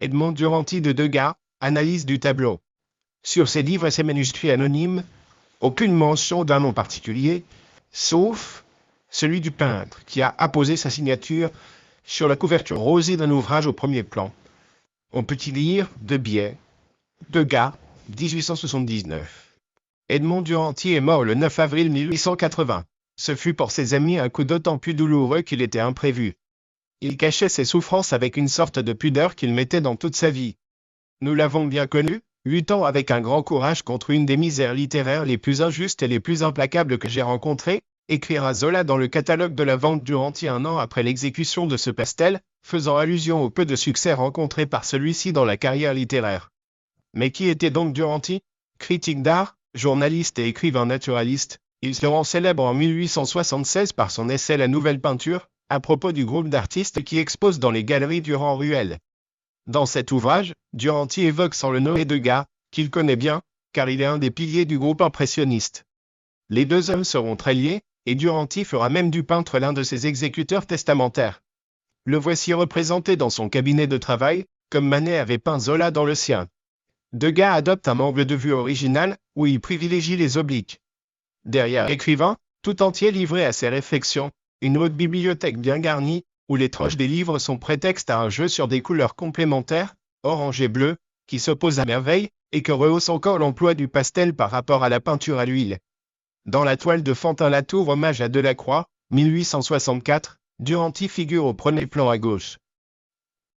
Edmond Duranty de Degas, analyse du tableau. Sur ces livres et ces manuscrits anonymes, aucune mention d'un nom particulier, sauf celui du peintre qui a apposé sa signature sur la couverture rosée d'un ouvrage au premier plan. On peut y lire de biais, Degas, 1879. Edmond Duranty est mort le 9 avril 1880. Ce fut pour ses amis un coup d'autant plus douloureux qu'il était imprévu. Il cachait ses souffrances avec une sorte de pudeur qu'il mettait dans toute sa vie. Nous l'avons bien connu, luttant avec un grand courage contre une des misères littéraires les plus injustes et les plus implacables que j'ai rencontrées, écrira Zola dans le catalogue de la vente Duranty un an après l'exécution de ce Pastel, faisant allusion au peu de succès rencontré par celui-ci dans la carrière littéraire. Mais qui était donc Duranty? Critique d'art, journaliste et écrivain naturaliste, il se rend célèbre en 1876 par son essai La Nouvelle Peinture, à propos du groupe d'artistes qui expose dans les galeries Durand-Ruel. Dans cet ouvrage, Duranty évoque sans le nommer Degas, qu'il connaît bien, car il est un des piliers du groupe impressionniste. Les deux hommes seront très liés, et Duranty fera même du peintre l'un de ses exécuteurs testamentaires. Le voici représenté dans son cabinet de travail, comme Manet avait peint Zola dans le sien. Degas adopte un angle de vue original, où il privilégie les obliques. Derrière l'écrivain, tout entier livré à ses réflexions, une haute bibliothèque bien garnie, où les troches des livres sont prétexte à un jeu sur des couleurs complémentaires, orange et bleu, qui s'opposent à merveille, et que rehausse encore l'emploi du pastel par rapport à la peinture à l'huile. Dans la toile de Fantin-Latour hommage à Delacroix, 1864, Duranty figure au premier plan à gauche.